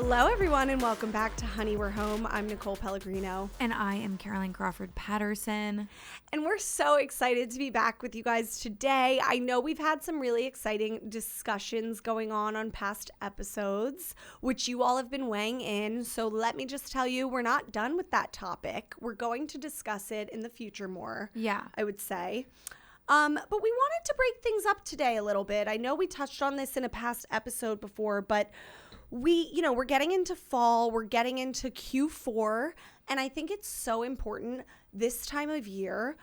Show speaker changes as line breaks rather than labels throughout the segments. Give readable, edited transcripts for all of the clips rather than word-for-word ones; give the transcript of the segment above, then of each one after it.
Hello, everyone, and welcome back to Honey, We're Home. I'm Nicole Pellegrino.
And I am Caroline Crawford Patterson.
And we're so excited to be back with you guys today. I know we've had some really exciting discussions going on past episodes, which you all have been weighing in. So let me just tell you, we're not done with that topic. We're going to discuss it in the future more, I would say. But we wanted to break things up today a little bit. I know we touched on this in a past episode before, but we're getting into fall, we're getting into Q4, and I think it's so important this time of year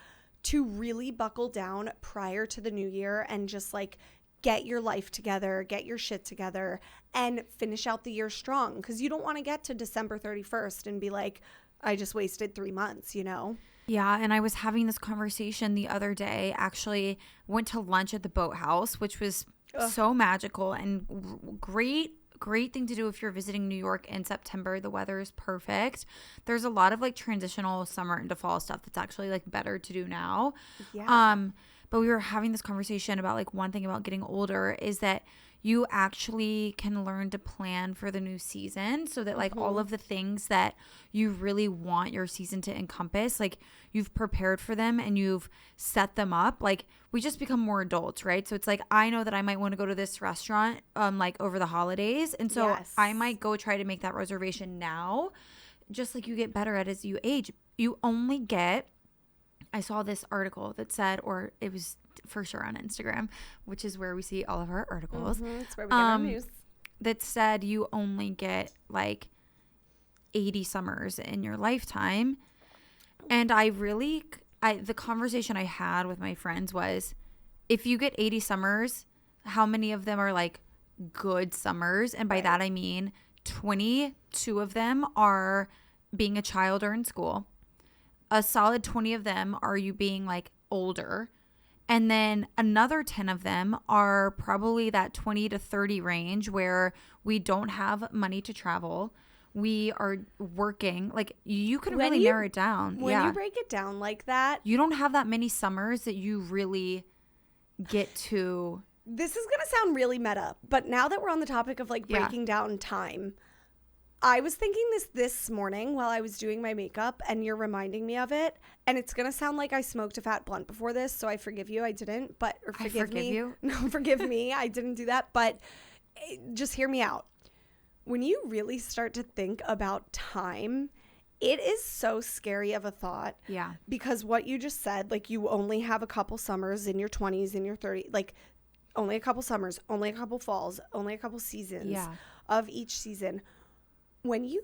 to really buckle down prior to the new year and just like get your life together, get your shit together, and finish out the year strong. Because you don't want to get to December 31st and be like, I just wasted 3 months, you know?
Yeah, and I was having this conversation the other day. Actually, went to lunch at the Boathouse, which was so magical and great thing to do if you're visiting New York in September. The weather is perfect. There's a lot of like transitional summer into fall stuff that's actually like better to do now.
Yeah.
But we were having this conversation about like one thing about getting older is that you actually can learn to plan for the new season so that like all of the things that you really want your season to encompass, like you've prepared for them and you've set them up. Like we just become more adults, right? So it's like, I know that I might want to go to this restaurant like over the holidays. And so I might go try to make that reservation now. Just like you get better at as you age. You only get, I saw this article that said, or it was for sure on Instagram, which is where we see all of our articles.
That's where we get our news.
That said you only get like 80 summers in your lifetime. And the conversation I had with my friends was, if you get 80 summers, how many of them are like good summers? And by that I mean 22 of them are being a child or in school. A solid 20 of them are you being like older. And then another 10 of them are probably that 20 to 30 range where we don't have money to travel. We are working. Like you can really narrow it down.
When you break it down like that,
you don't have that many summers that you really get to.
This is going to sound really meta, but now that we're on the topic of like breaking down time, I was thinking this morning while I was doing my makeup, and you're reminding me of it. And it's going to sound like I smoked a fat blunt before this, so I forgive you. I didn't, forgive me.
You.
No, forgive me. I didn't do that, but just hear me out. When you really start to think about time, it is so scary of a thought.
Yeah.
Because what you just said, like you only have a couple summers in your 20s, in your 30s, like only a couple summers, only a couple falls, only a couple seasons of each season. When you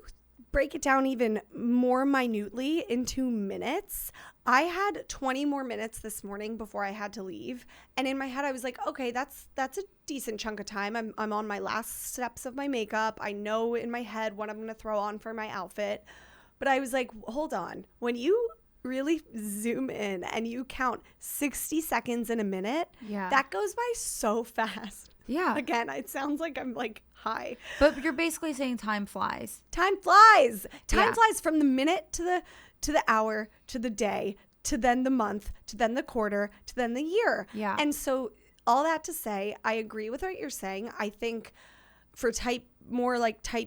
break it down even more minutely into minutes, I had 20 more minutes this morning before I had to leave. And in my head, I was like, okay, that's a decent chunk of time. I'm on my last steps of my makeup. I know in my head what I'm going to throw on for my outfit. But I was like, hold on. When you really zoom in and you count 60 seconds in a minute, that goes by so fast.
Yeah.
Again, it sounds like I'm like high.
But you're basically saying time flies.
Time flies. Time flies from the minute to the hour to the day to then the month to then the quarter to then the year.
Yeah.
And so all that to say, I agree with what you're saying. I think for type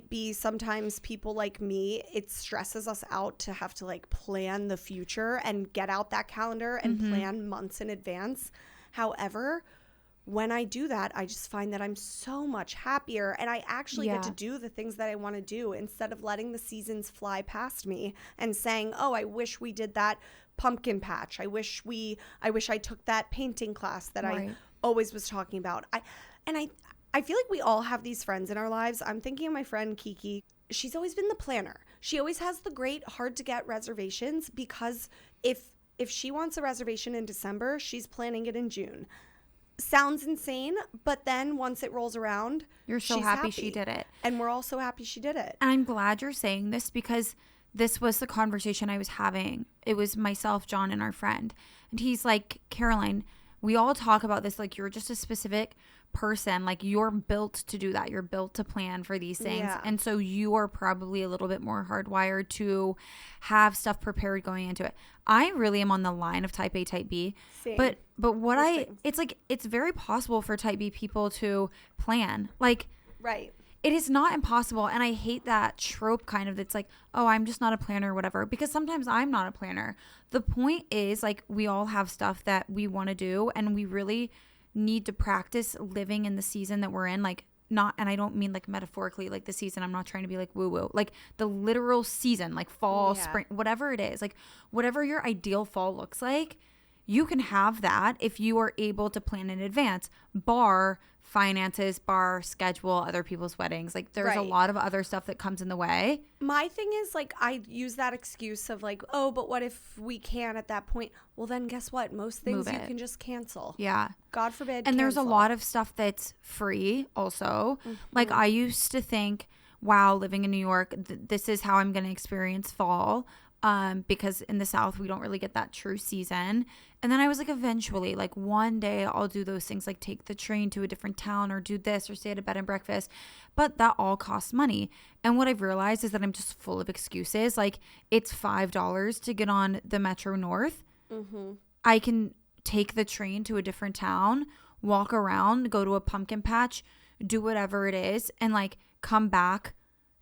B, sometimes people like me, it stresses us out to have to like plan the future and get out that calendar and plan months in advance. However, when I do that, I just find that I'm so much happier, and I actually get to do the things that I want to do instead of letting the seasons fly past me and saying, oh, I wish we did that pumpkin patch. I wish I took that painting class that I always was talking about. I feel like we all have these friends in our lives. I'm thinking of my friend Kiki. She's always been the planner. She always has the great hard to get reservations, because if she wants a reservation in December, she's planning it in June. Sounds insane, but then once it rolls around,
you're so happy she did it.
And we're all so happy she did it.
And I'm glad you're saying this, because this was the conversation I was having. It was myself, John, and our friend. And he's like, Caroline, we all talk about this like you're just a specific person. Like you're built to do that. You're built to plan for these things.
Yeah.
And so you are probably a little bit more hardwired to have stuff prepared going into it. I really am on the line of type A, type B.
Same.
But it's like, it's very possible for type B people to plan. Like,
right.
It is not impossible. And I hate that trope kind of that's like, oh, I'm just not a planner or whatever, because sometimes I'm not a planner. The point is, like, we all have stuff that we want to do, and we really need to practice living in the season that we're in. Like, not, and I don't mean like metaphorically, like the season. I'm not trying to be like woo woo, like the literal season, like fall, spring, whatever it is, like whatever your ideal fall looks like, you can have that if you are able to plan in advance, bar finances, bar schedule other people's weddings. Like there's a lot of other stuff that comes in the way.
My thing is, like, I use that excuse of like, oh, but what if we can at that point? Well, then guess what? Most things you can just cancel.
Yeah.
God forbid.
And there's a lot of stuff that's free also. Like I used to think, wow, living in New York, this is how I'm going to experience fall. Because in the South, we don't really get that true season. And then I was like, eventually, like one day I'll do those things, like take the train to a different town or do this or stay at a bed and breakfast. But that all costs money. And what I've realized is that I'm just full of excuses. Like it's $5 to get on the Metro North. I can take the train to a different town, walk around, go to a pumpkin patch, do whatever it is, and like come back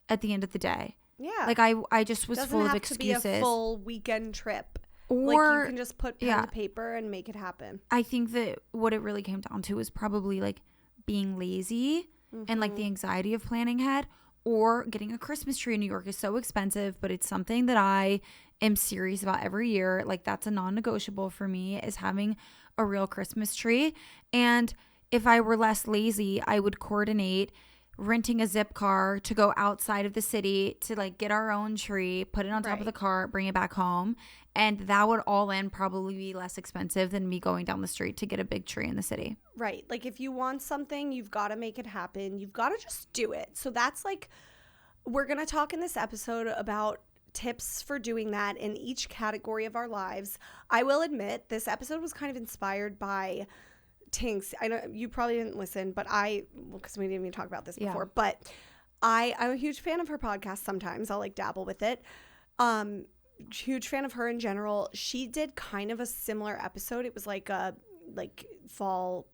at the end of the day.
Yeah.
Like I just was full of excuses.
Doesn't have to be a full weekend trip.
Or
like you can just put pen to paper and make it happen.
I think that what it really came down to was probably like being lazy and like the anxiety of planning ahead, or getting a Christmas tree in New York is so expensive, but it's something that I am serious about every year. Like that's a non-negotiable for me, is having a real Christmas tree. And if I were less lazy, I would coordinate renting a zip car to go outside of the city to like get our own tree, put it on top of the car, bring it back home. And that would all in probably be less expensive than me going down the street to get a big tree in the city.
Right. Like if you want something, you've got to make it happen. You've got to just do it. So that's like, we're going to talk in this episode about tips for doing that in each category of our lives. I will admit this episode was kind of inspired by Tinks. I know you probably didn't listen, but because we didn't even talk about this before, but I'm a huge fan of her podcast. Sometimes I'll like dabble with it. Huge fan of her in general. She did kind of a similar episode. It was like a fall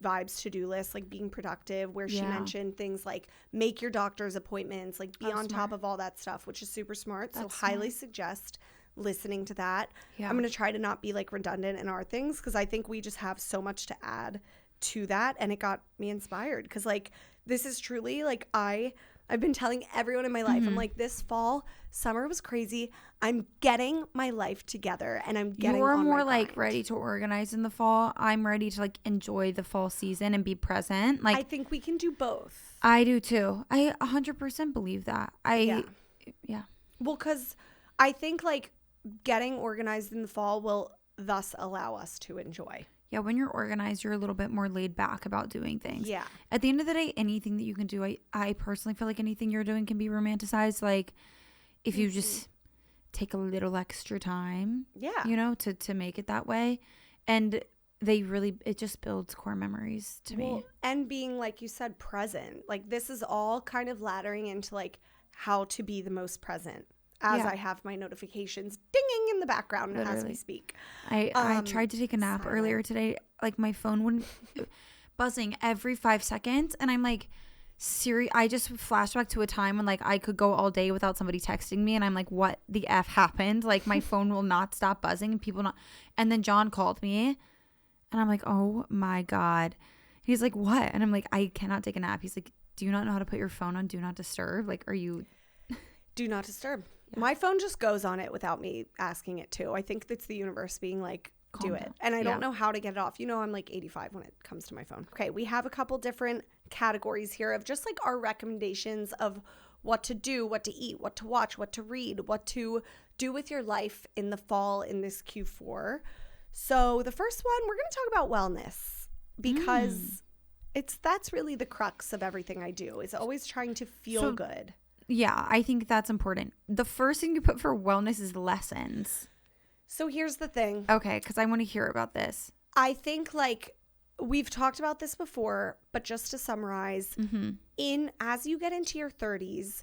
vibes to-do list, like being productive, where she mentioned things like make your doctor's appointments, like be on top of all that stuff, which is super smart. So highly suggest listening to that. I'm going to try to not be like redundant in our things, because I think we just have so much to add to that, and it got me inspired, because like this is truly like I've been telling everyone in my life, I'm like, this fall, summer was crazy. I'm getting my life together, and I'm getting
You're
on
more
my
like
grind.
ready to organize in the fall. I'm ready to like enjoy the fall season and be present. Like
I think we can do both.
I do too. I 100% believe that. Yeah.
Well, because I think like getting organized in the fall will thus allow us to enjoy.
Yeah, when you're organized, you're a little bit more laid back about doing things.
Yeah.
At the end of the day, anything that you can do, I personally feel like anything you're doing can be romanticized. Like if you just take a little extra time, you know, to make it that way. And it just builds core memories to me.
And being, like you said, present. Like this is all kind of laddering into like how to be the most present. As I have my notifications dinging in the background as we speak.
I tried to take a nap earlier today. Like my phone wouldn't buzzing every 5 seconds. And I'm like, Siri, I just flashed back to a time when like I could go all day without somebody texting me. And I'm like, what the F happened? Like my phone will not stop buzzing and people not. And then John called me and I'm like, oh my God. He's like, what? And I'm like, I cannot take a nap. He's like, do you not know how to put your phone on Do Not Disturb? Like, are you?
Do Not Disturb. My phone just goes on it without me asking it to. I think it's the universe being like, do it. And I don't know how to get it off. You know, I'm like 85 when it comes to my phone. Okay, we have a couple different categories here of just like our recommendations of what to do, what to eat, what to watch, what to read, what to do with your life in the fall in this Q4. So the first one, we're going to talk about wellness, because that's really the crux of everything I do, is always trying to feel good.
Yeah, I think that's important. The first thing you put for wellness is lessons.
So here's the thing.
Okay, because I want to hear about this.
I think like we've talked about this before, but just to summarize, as you get into your 30s,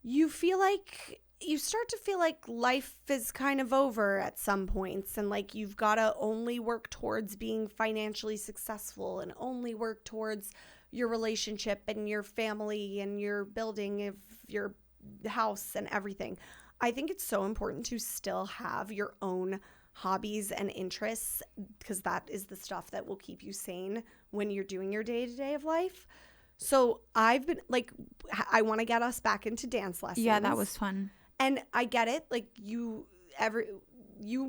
you start to feel like life is kind of over at some points, and like you've got to only work towards being financially successful and only work towards your relationship and your family and your building of your house and everything. I think it's so important to still have your own hobbies and interests, because that is the stuff that will keep you sane when you're doing your day-to-day of life. So I've been like, I want to get us back into dance lessons.
Yeah, that was fun.
And I get it. Like you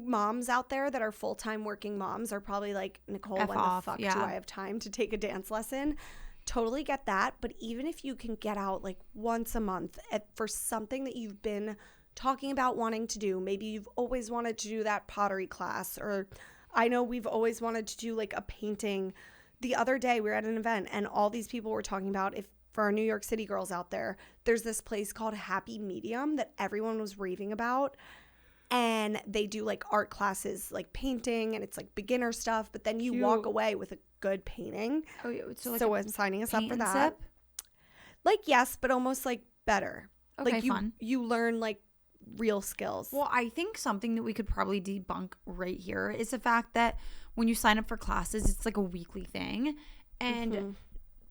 moms out there that are full-time working moms are probably like, Nicole, when the fuck do I have time to take a dance lesson? Totally get that. But even if you can get out like once a month for something that you've been talking about wanting to do, maybe you've always wanted to do that pottery class, or I know we've always wanted to do like a painting. The other day we were at an event and all these people were talking about, if for our New York City girls out there, there's this place called Happy Medium that everyone was raving about. And they do like art classes, like painting, and it's like beginner stuff. But then you walk away with a good painting.
Oh, yeah.
So I'm signing us up for that. Like, yes, but almost like better.
Okay,
like
fun.
You learn like real skills.
Well, I think something that we could probably debunk right here is the fact that when you sign up for classes, it's like a weekly thing. And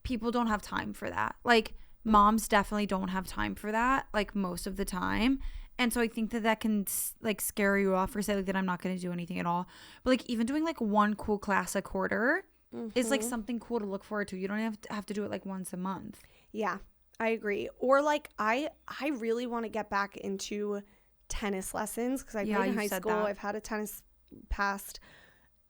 people don't have time for that. Like, moms definitely don't have time for that, like, most of the time. And so I think that can like scare you off or say like that I'm not going to do anything at all. But like even doing like one cool class a quarter is like something cool to look forward to. You don't have to do it like once a month.
Yeah, I agree. Or like I really want to get back into tennis lessons, because I played in high school. I've had a tennis past.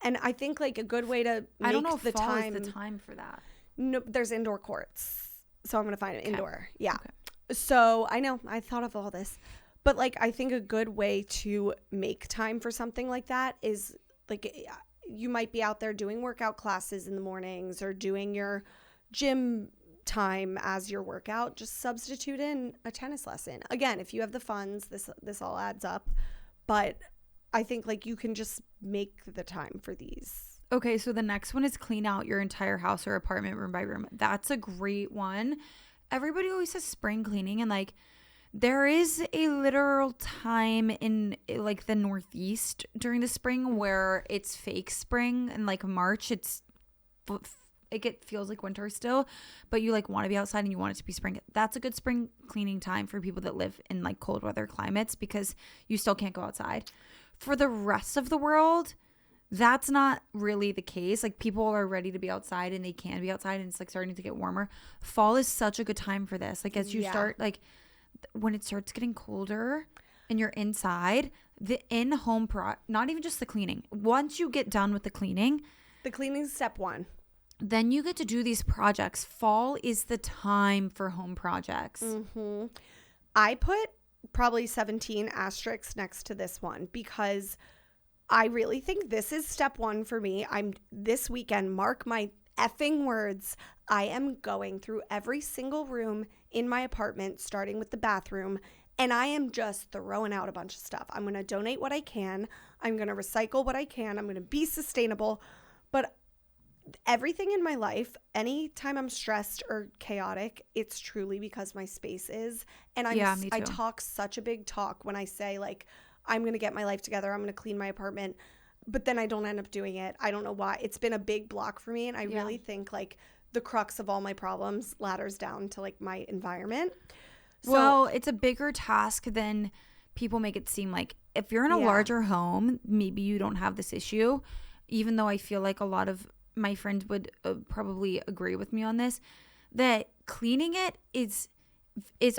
And I think like a good way to make
I don't know if
the
fall
time
is the time for that.
No, there's indoor courts. So I'm going to find it indoor. Yeah. Okay. So I know I thought of all this. But, like, I think a good way to make time for something like that is, like, you might be out there doing workout classes in the mornings or doing your gym time as your workout. Just substitute in a tennis lesson. Again, if you have the funds, this all adds up. But I think, like, you can just make the time for these.
Okay, so the next one is clean out your entire house or apartment room by room. That's a great one. Everybody always says spring cleaning, and, like, there is a literal time in like the Northeast during the spring where it's fake spring, and like March it feels like winter still, but you like want to be outside and you want it to be spring. That's a good spring cleaning time for people that live in like cold weather climates, because you still can't go outside. For the rest of the world, that's not really the case. Like people are ready to be outside and they can be outside, and it's like starting to get warmer. Fall is such a good time for this. Like as you start like when it starts getting colder and you're inside, the in-home not even just the cleaning. Once you get done with the cleaning
is step one.
Then you get to do these projects. Fall is the time for home projects.
I put probably 17 asterisks next to this one, because I really think this is step one for me. This weekend, mark my effing words, I am going through every single room in my apartment, starting with the bathroom, and I am just throwing out a bunch of stuff. I'm going to donate what I can. I'm going to recycle what I can. I'm going to be sustainable. But everything in my life, anytime I'm stressed or chaotic, it's truly because my space is. And I talk such a big talk when I say, like, I'm going to get my life together. I'm going to clean my apartment. But then I don't end up doing it. I don't know why. It's been a big block for me. And I really think, like, the crux of all my problems ladders down to, like, my environment. So,
well, it's a bigger task than people make it seem. Like, if you're in a larger home, maybe you don't have this issue, even though I feel like a lot of my friends would probably agree with me on this, that cleaning it is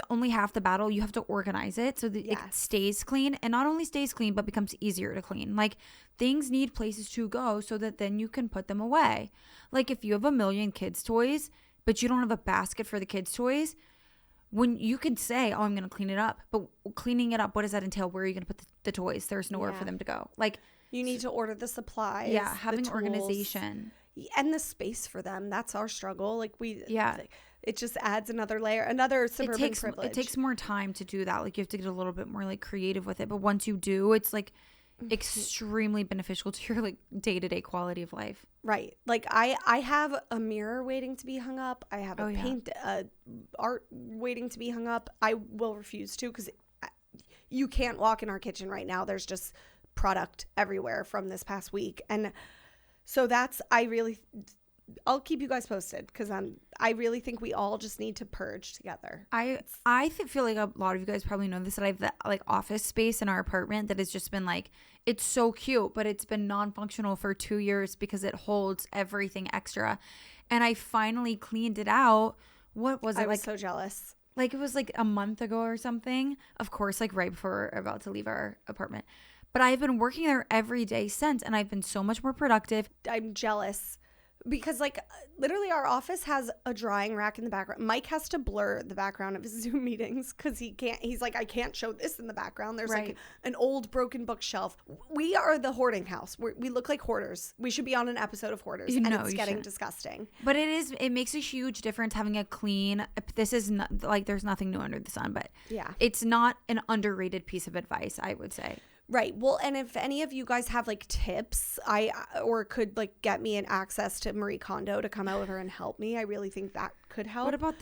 only half the battle. You have to organize it so that it stays clean, and not only stays clean, but becomes easier to clean. Like, things need places to go so that then you can put them away. Like, if you have a million kids' toys, but you don't have a basket for the kids' toys, when you could say, oh, I'm going to clean it up, but cleaning it up, what does that entail? Where are you going to put the toys? There's nowhere for them to go. Like,
you need to order the supplies.
Yeah, having organization.
And the space for them. That's our struggle. Like, it just adds another layer, another suburban privilege.
It takes more time to do that. Like, you have to get a little bit more, like, creative with it. But once you do, it's, like, extremely beneficial to your, like, day-to-day quality of life.
Right. Like, I have a mirror waiting to be hung up. I have a art waiting to be hung up. I will refuse to, because you can't walk in our kitchen right now. There's just product everywhere from this past week. And so I'll keep you guys posted because I really think we all just need to purge together.
Feel like a lot of you guys probably know this, that I have the like office space in our apartment that has just been like, it's so cute, but it's been non-functional for 2 years because it holds everything extra. And I finally cleaned it out. What was it?
I was so jealous.
Like it was like a month ago or something. Of course, like right before we're about to leave our apartment. But I've been working there every day since, and I've been so much more productive.
I'm jealous because like literally our office has a drying rack in the background. Mike has to blur the background of his Zoom meetings because he's like, I can't show this in the background. There's like an old broken bookshelf. We are the hoarding house. We look like hoarders. We should be on an episode of Hoarders, and it's getting disgusting.
But it makes a huge difference having a clean, this is not like there's nothing new under the sun, but
yeah,
it's not an underrated piece of advice, I would say.
Right. Well, and if any of you guys have like tips, or could like get me an access to Marie Kondo to come over and help me, I really think that could help.
What about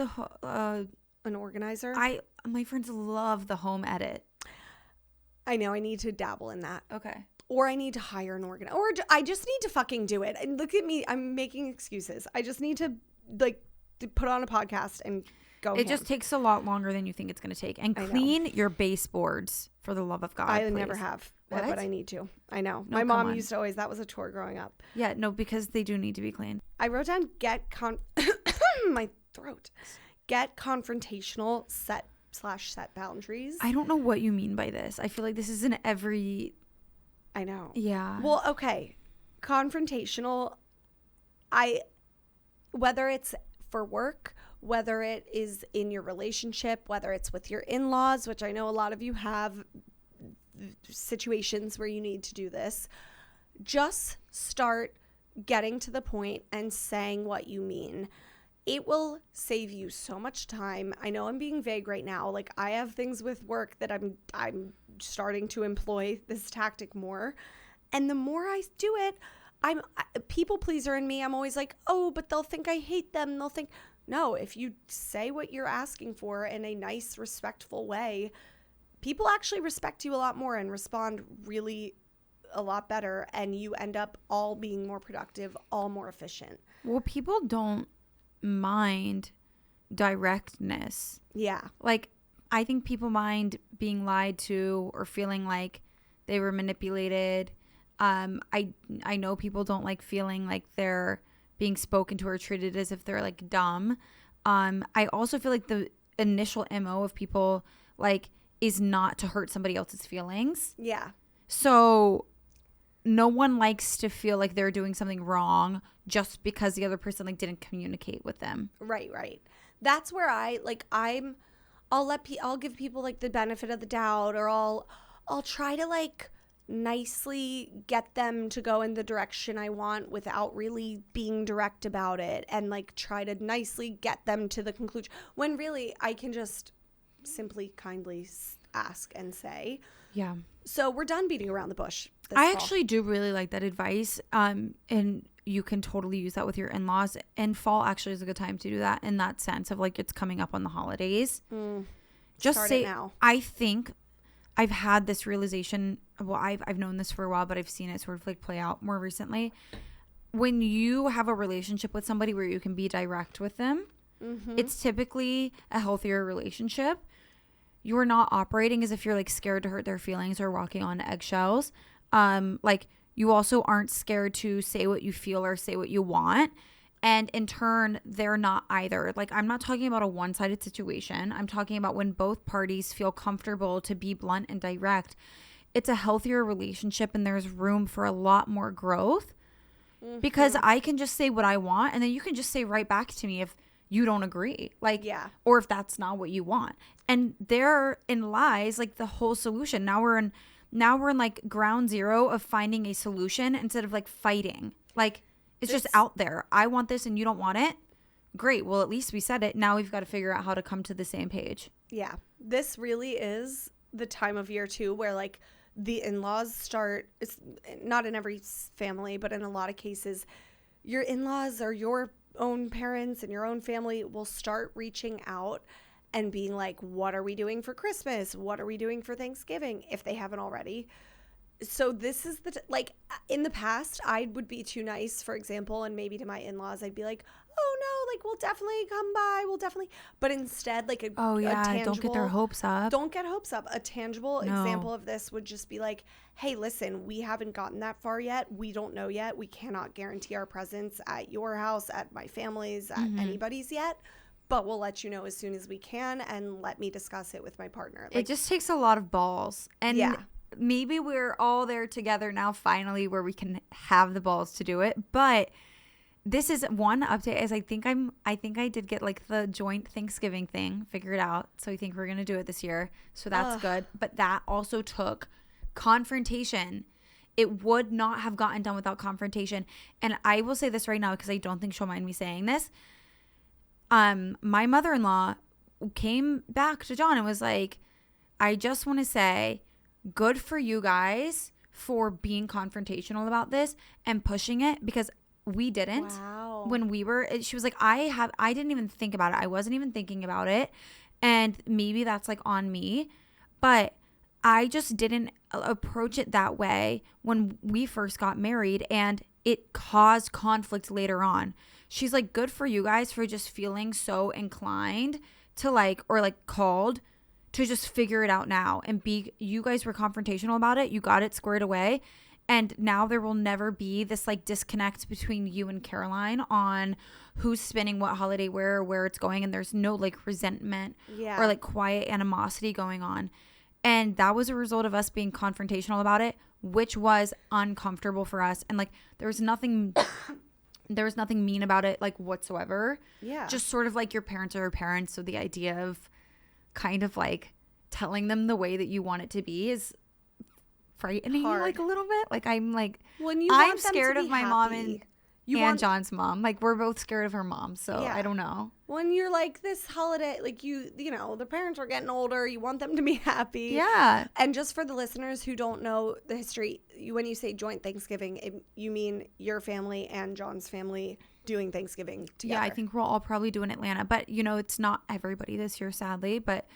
an organizer?
My friends love the home edit.
I know. I need to dabble in that.
Okay.
Or I need to hire an organizer, or I just need to fucking do it. And look at me, I'm making excuses. I just need to like put on a podcast and go.
It just takes a lot longer than you think it's going to take. And clean your baseboards, for the love of God.
I
please.
Never have, but I need to. I know.
No,
my mom used to always, that was a chore growing up.
Yeah, no, because they do need to be cleaned.
I wrote down my throat. Get confrontational, set boundaries.
I don't know what you mean by this. I feel like this is in every...
I know.
Yeah.
Well, okay. Confrontational, whether it's for work, whether it is in your relationship, whether it's with your in-laws, which I know a lot of you have situations where you need to do this, just start getting to the point and saying what you mean. It will save you so much time. I know I'm being vague right now. Like I have things with work that I'm starting to employ this tactic more. And the more I do it, I'm a people pleaser in me. I'm always like, oh, but they'll think I hate them. They'll think, no, if you say what you're asking for in a nice, respectful way, people actually respect you a lot more and respond really a lot better. And you end up all being more productive, all more efficient.
Well, people don't mind directness.
Yeah.
Like, I think people mind being lied to or feeling like they were manipulated. I know people don't like feeling like they're being spoken to or treated as if they're like dumb. I also feel like the initial MO of people like is not to hurt somebody else's feelings.
Yeah.
So no one likes to feel like they're doing something wrong just because the other person like didn't communicate with them.
Right. That's where I'll give people like the benefit of the doubt, or I'll try to like nicely get them to go in the direction I want without really being direct about it, and like try to nicely get them to the conclusion when really I can just simply kindly ask and say.
Yeah.
So we're done beating around the bush.
I actually do really like that advice. And you can totally use that with your in-laws, and fall actually is a good time to do that in that sense of like it's coming up on the holidays. Just say now. I think I've had this realization. Well, I've known this for a while, but I've seen it sort of like play out more recently. When you have a relationship with somebody where you can be direct with them, it's typically a healthier relationship. You're not operating as if you're like scared to hurt their feelings or walking on eggshells. Like you also aren't scared to say what you feel or say what you want. And in turn, they're not either. Like, I'm not talking about a one-sided situation. I'm talking about when both parties feel comfortable to be blunt and direct. It's a healthier relationship, and there's room for a lot more growth. Because I can just say what I want, and then you can just say right back to me if you don't agree. Like, yeah. Or if that's not what you want. And therein lies like the whole solution. Now we're in like ground zero of finding a solution instead of like fighting. Like, it's just out there. I want this and you don't want it. Great. Well, at least we said it. Now we've got to figure out how to come to the same page.
Yeah. This really is the time of year too where like the in-laws start. It's not in every family, but in a lot of cases, your in-laws or your own parents and your own family will start reaching out and being like, what are we doing for Christmas? What are we doing for Thanksgiving? If they haven't already. So this is like in the past, I would be too nice, for example, and maybe to my in-laws, I'd be like, oh no, like we'll definitely come by. We'll definitely, but instead like a tangible,
don't get their hopes up.
Don't get hopes up. A tangible example of this would just be like, hey, listen, we haven't gotten that far yet. We don't know yet. We cannot guarantee our presence at your house, at my family's, at anybody's yet. But we'll let you know as soon as we can, and let me discuss it with my partner. Like,
it just takes a lot of balls. And maybe we're all there together now finally where we can have the balls to do it. But this is one update is I think I did get like the joint Thanksgiving thing figured out. So I think we're going to do it this year. So that's good. But that also took confrontation. It would not have gotten done without confrontation. And I will say this right now because I don't think she'll mind me saying this. My mother-in-law came back to John and was like, I just want to say good for you guys for being confrontational about this and pushing it because we didn't.
Wow.
When we were, she was like, I didn't even think about it. I wasn't even thinking about it. And maybe that's like on me, but I just didn't approach it that way when we first got married, and it caused conflict later on. She's like, good for you guys for just feeling so inclined to like, or like called to just figure it out now and be, you guys were confrontational about it. You got it squared away. And now there will never be this like disconnect between you and Caroline on who's spending what holiday where it's going. And there's no like resentment or like quiet animosity going on. And that was a result of us being confrontational about it, which was uncomfortable for us. And like, there was nothing mean about it, like whatsoever.
Yeah. Just
sort of like your parents are your parents. So the idea of kind of like telling them the way that you want it to be is frightening like a little bit. Like I'm like, I'm scared of my mom and John's mom. Like we're both scared of her mom. So I don't know.
When you're like this holiday, like you know, the parents are getting older. You want them to be happy.
Yeah.
And just for the listeners who don't know the history, when you say joint Thanksgiving, you mean your family and John's family doing Thanksgiving together.
Yeah, I think we'll all probably do in Atlanta. But, you know, it's not everybody this year, sadly. But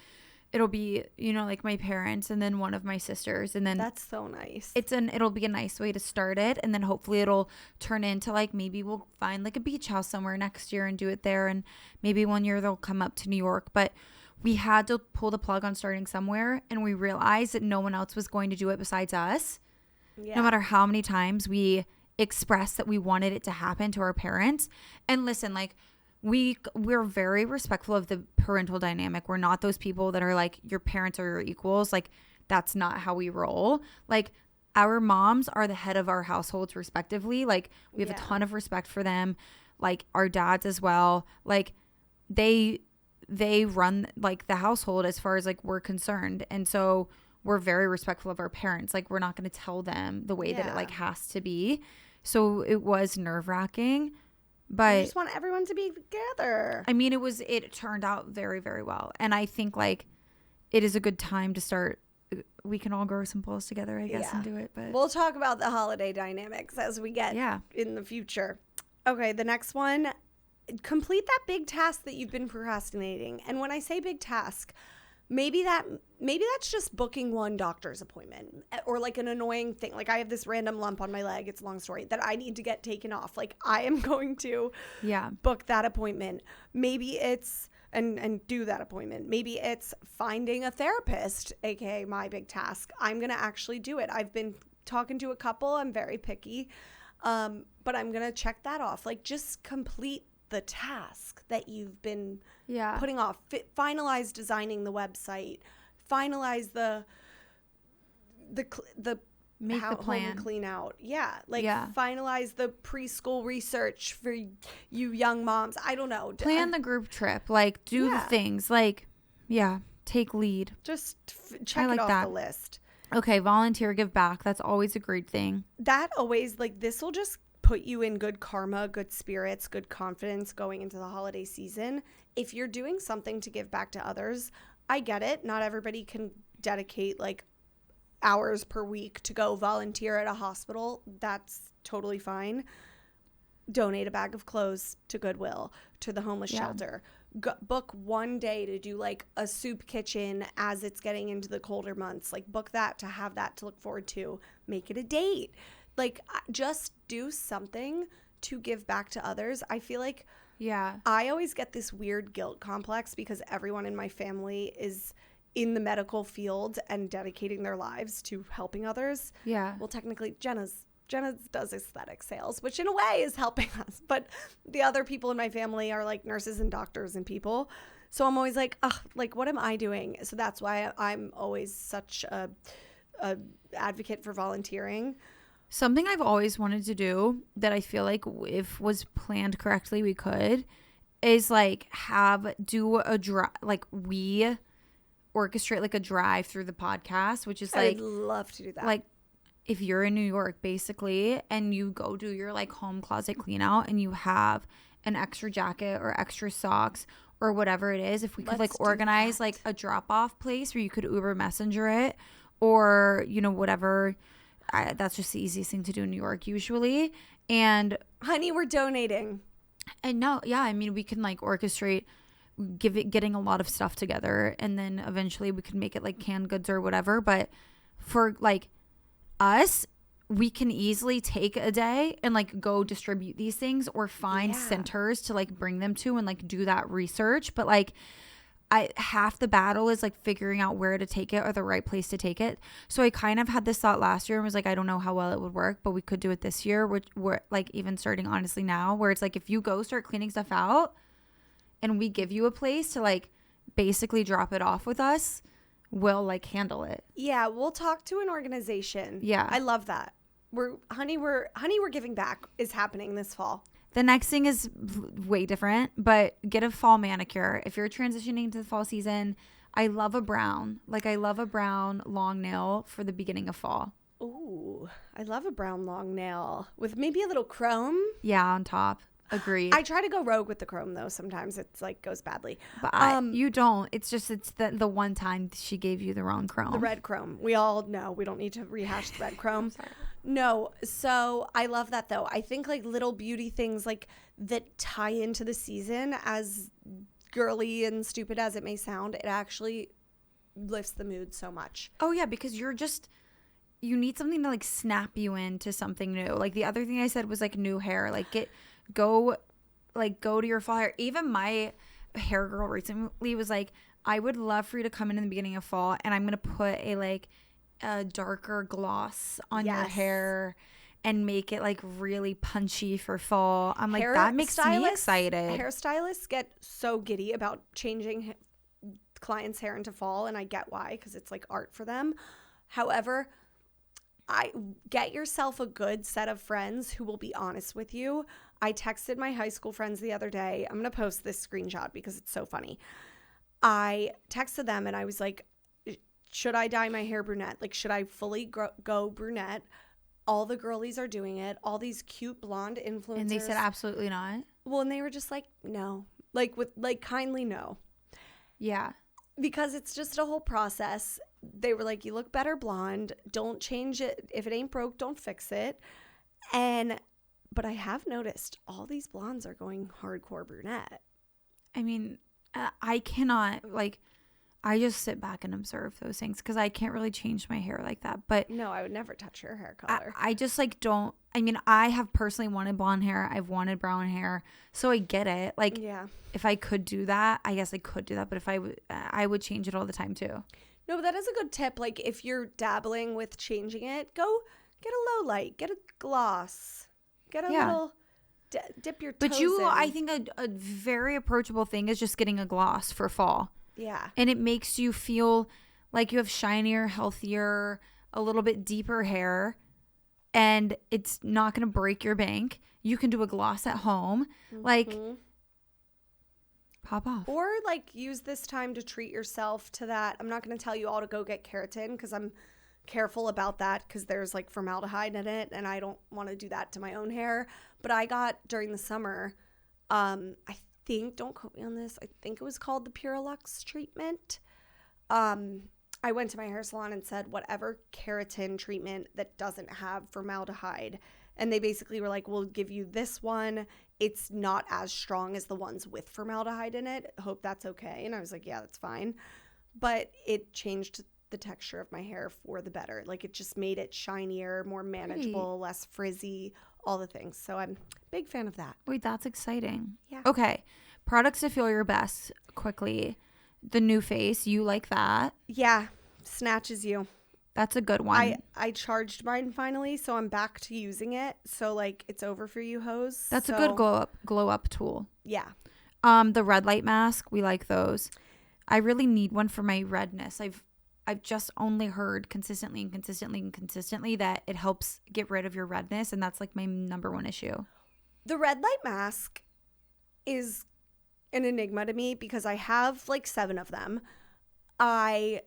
it'll be, you know, like my parents and then one of my sisters. And then
that's so nice.
It'll be a nice way to start it. And then hopefully it'll turn into like maybe we'll find like a beach house somewhere next year and do it there. And maybe one year they'll come up to New York. But we had to pull the plug on starting somewhere. And we realized that no one else was going to do it besides us. Yeah. No matter how many times we expressed that we wanted it to happen to our parents. And listen, like we're very respectful of the parental dynamic. We're not those people that are like your parents are your equals. Like that's not how we roll. Like our moms are the head of our households respectively. Like we have a ton of respect for them. Like our dads as well. Like they run like the household as far as like we're concerned. And so we're very respectful of our parents. Like we're not going to tell them the way that it like has to be. So it was nerve-wracking, but
you just want everyone to be together.
I mean, it turned out very, very well. And I think like it is a good time to start. We can all grow some balls together, I guess, and do it. But
we'll talk about the holiday dynamics as we get in the future. Okay, the next one, complete that big task that you've been procrastinating. And when I say big task, maybe that's just booking one doctor's appointment or like an annoying thing. Like I have this random lump on my leg. It's a long story that I need to get taken off. Like I am going to book that appointment. Maybe it's and do that appointment. Maybe it's finding a therapist, aka my big task. I'm going to actually do it. I've been talking to a couple. I'm very picky. But I'm going to check that off. Like just complete the task that you've been putting off. Finalize designing the website, finalize the
make the plan,
home clean out, finalize the preschool research for you young moms. I don't know,
plan the group trip, like do the things, like take lead,
just check it off the list.
Okay, volunteer, give back. That's always a great thing.
That always, like, this will just put you in good karma, good spirits, good confidence going into the holiday season. If you're doing something to give back to others, I get it. Not everybody can dedicate like hours per week to go volunteer at a hospital. That's totally fine. Donate a bag of clothes to Goodwill, to the homeless shelter. book one day to do like a soup kitchen as it's getting into the colder months. Like book that to have that to look forward to. Make it a date. Like just do something to give back to others. I feel like I always get this weird guilt complex because everyone in my family is in the medical field and dedicating their lives to helping others.
Yeah.
Well, technically Jenna does aesthetic sales, which in a way is helping us. But the other people in my family are like nurses and doctors and people. So I'm always like, ugh, like what am I doing? So that's why I'm always such a advocate for volunteering.
Something I've always wanted to do that I feel like if was planned correctly, we could, is like we orchestrate like a drive through the podcast, which is like,
I'd love to do that.
Like if you're in New York basically and you go do your like home closet clean out and you have an extra jacket or extra socks or whatever it is, if we could like organize like a drop off place where you could Uber Messenger it or, you know, whatever. That's just the easiest thing to do in New York usually. And
honey, we're donating.
And no, yeah, I mean, we can like orchestrate getting a lot of stuff together and then eventually we could make it like canned goods or whatever. But for like us, we can easily take a day and like go distribute these things or find centers to like bring them to and like do that research. But like half the battle is like figuring out where to take it or the right place to take it. So I kind of had this thought last year and was like, I don't know how well it would work, but we could do it this year, which we're like even starting honestly now, where it's like if you go start cleaning stuff out and we give you a place to like basically drop it off with us, we'll like handle it.
Yeah, we'll talk to an organization.
Yeah.
I love that. We're giving back is happening this fall.
The next thing is way different, but get a fall manicure. If you're transitioning to the fall season, I love a brown. Like I love a brown long nail for the beginning of fall.
Ooh, I love a brown long nail with maybe a little chrome.
Yeah, on top. Agreed.
I try to go rogue with the chrome though. Sometimes it's like goes badly.
But you don't. It's just the one time she gave you the wrong chrome.
The red chrome. We all know. We don't need to rehash the red chrome. No. So I love that though. I think like little beauty things like that tie into the season, as girly and stupid as it may sound, it actually lifts the mood so much.
Oh yeah, because you need something to like snap you into something new. Like the other thing I said was like new hair. Like go to your fall hair. Even my hair girl recently was like, I would love for you to come in the beginning of fall and I'm gonna put a darker gloss on your hair and make it like really punchy for fall. I'm like, that makes me excited.
Hairstylists get so giddy about changing clients' hair into fall, and I get why, because it's like art for them. However, I get yourself a good set of friends who will be honest with you. I texted my high school friends the other day. I'm going to post this screenshot because it's so funny. I texted them and I was like, should I dye my hair brunette? Like, should I fully go brunette? All the girlies are doing it. All these cute blonde influencers.
And they said absolutely not.
Well, and they were just like, no. Like, with like kindly no.
Yeah.
Because it's just a whole process. They were like, you look better blonde. Don't change it. If it ain't broke, don't fix it. But I have noticed all these blondes are going hardcore brunette.
I mean, I cannot, like, I just sit back and observe those things because I can't really change my hair like that. But
no, I would never touch your hair color.
I just like don't. I mean, I have personally wanted blonde hair. I've wanted brown hair, so I get it. Like, yeah. If I could do that, I guess I could do that. But if I would change it all the time too.
No, but that is a good tip. Like, if you're dabbling with changing it, go get a low light, get a gloss, get a little dip your toes in.
I think a very approachable thing is just getting a gloss for fall.
Yeah.
And it makes you feel like you have shinier, healthier, a little bit deeper hair. And it's not going to break your bank. You can do a gloss at home. Mm-hmm. Like, pop off.
Or, like, use this time to treat yourself to that. I'm not going to tell you all to go get keratin because I'm careful about that because there's, like, formaldehyde in it. And I don't want to do that to my own hair. But I got, during the summer, don't quote me on this, I think it was called the Purolux treatment. I went to my hair salon and said whatever keratin treatment that doesn't have formaldehyde And they basically were like, we'll give you this one. It's not as strong as the ones with formaldehyde in it. Hope that's okay. And I was like, yeah, that's fine. But it changed the texture of my hair for the better. Like, it just made it shinier, more manageable, less frizzy, all the things. So I'm a big fan of that.
Wait, that's exciting.
Yeah.
Okay. Products to feel your best quickly. The New Face, you like that?
Yeah. Snatches you.
That's a good one.
I charged mine finally, so I'm back to using it. So, like, it's over for you, hoes.
That's a good glow up tool.
Yeah.
The red light mask, we like those. I really need one for my redness. I've just only heard consistently that it helps get rid of your redness, and that's like my number one issue.
The red light mask is an enigma to me because I have like 7 of them. I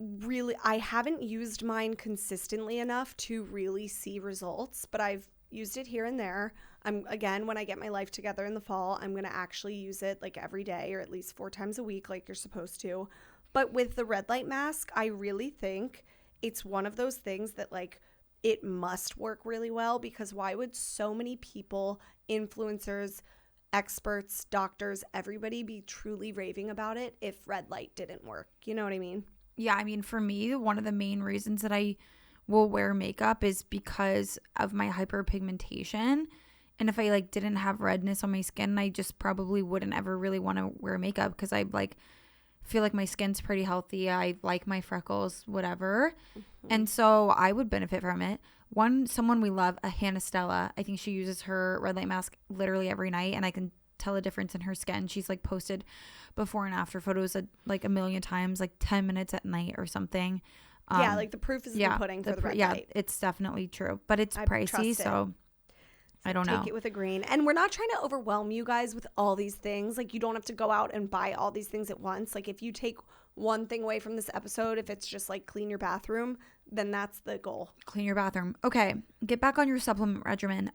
haven't used mine consistently enough to really see results, but I've used it here and there. Again, when I get my life together in the fall, I'm going to actually use it like every day or at least 4 times a week like you're supposed to. But with the red light mask, I really think it's one of those things that like it must work really well, because why would so many people, influencers, experts, doctors, everybody be truly raving about it if red light didn't work? You know what I mean?
Yeah, I mean, for me, one of the main reasons that I will wear makeup is because of my hyperpigmentation. And if I like didn't have redness on my skin, I just probably wouldn't ever really want to wear makeup, because I like feel like my skin's pretty healthy. I like my freckles, whatever. Mm-hmm. And so I would benefit from it. Someone we love, a Hannah Stella, I think she uses her red light mask literally every night, and I can tell a difference in her skin. She's like posted before and after photos like a million times, like 10 minutes at night or something.
Yeah, like the proof is in the pudding for the red light.
Yeah, it's definitely true, but it's pricey, so I don't know.
Take it with a grain. And we're not trying to overwhelm you guys with all these things. Like, you don't have to go out and buy all these things at once. Like, if you take one thing away from this episode, if it's just like clean your bathroom, then that's the goal.
Clean your bathroom. Okay, get back on your supplement regimen.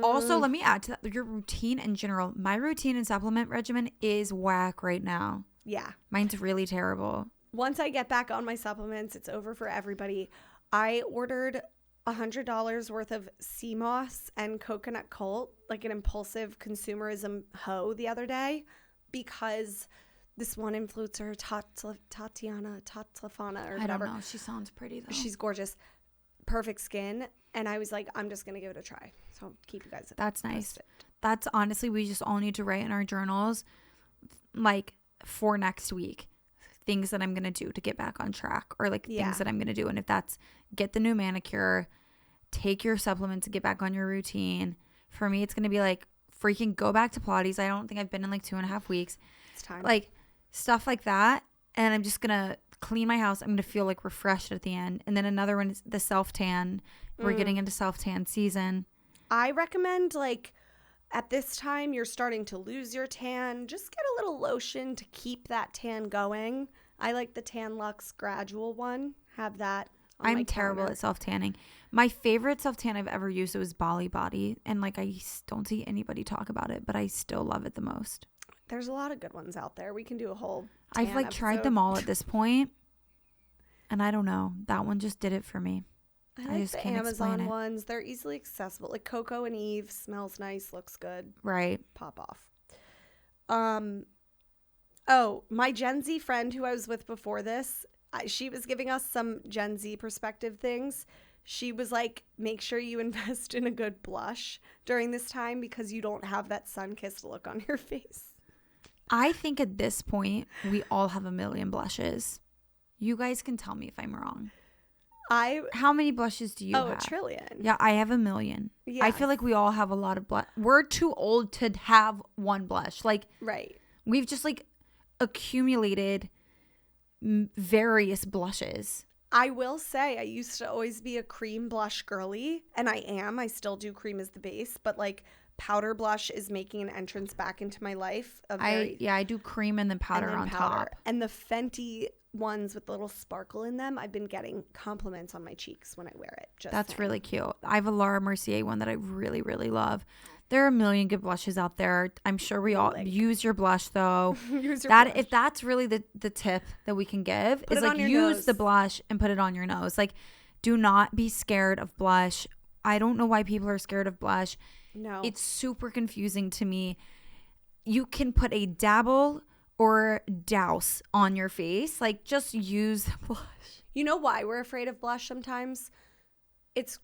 Also, let me add to that, your routine in general. My routine and supplement regimen is whack right now.
Yeah.
Mine's really terrible.
Once I get back on my supplements, it's over for everybody. I ordered $100 worth of sea moss and coconut colt, like an impulsive consumerism hoe, the other day, because this one influencer, Tatiana Tatlafana or whatever.
I don't know. She sounds pretty though.
She's gorgeous. Perfect skin. And I was like, I'm just going to give it a try. So I'll keep you guys posted.
That's nice. That's honestly, we just all need to write in our journals, like for next week, things that I'm going to do to get back on track, or like things that I'm going to do. And if that's get the new manicure, take your supplements to get back on your routine. For me, it's going to be like freaking go back to Pilates. I don't think I've been in like 2.5 weeks.
It's time.
Like stuff like that. And I'm just going to clean my house. I'm going to feel like refreshed at the end. And then another one is the self-tan. We're getting into self-tan season.
I recommend, like, at this time you're starting to lose your tan, just get a little lotion to keep that tan going. I like the Tan Luxe gradual one. Have that on
I'm terrible at self-tanning. My favorite self-tan I've ever used was Bali Body. And, like, I don't see anybody talk about it, but I still love it the most.
There's a lot of good ones out there. We can do a whole
I've, like, tried them all at this point. And I don't know. That one just did it for me.
I like the Amazon ones. They're easily accessible. Like Coco and Eve smells nice, looks good.
Right.
Pop off. Oh, my Gen Z friend who I was with before this, she was giving us some Gen Z perspective things. She was like, make sure you invest in a good blush during this time because you don't have that sun-kissed look on your face.
I think at this point, we all have a million blushes. You guys can tell me if I'm wrong. How many blushes do you have?
A trillion.
Yeah, I have a million. Yeah. I feel like we all have a lot of blush. We're too old to have one blush. Like,
right.
We've just like accumulated various blushes.
I will say I used to always be a cream blush girly, and I am. I still do cream as the base, but like powder blush is making an entrance back into my life.
I do cream and then powder on top.
And the Fenty ones with the little sparkle in them, I've been getting compliments on my cheeks when I wear it.
That's really cute. I have a Laura Mercier one that I really, really love. There are a million good blushes out there. I'm sure we all use your blush though. Blush. If that's really the tip that we can give is like use the blush and put it on your nose. Like, do not be scared of blush. I don't know why people are scared of blush.
No.
It's super confusing to me. You can put a dabble or douse on your face. Like, just use blush.
You know why we're afraid of blush sometimes? It's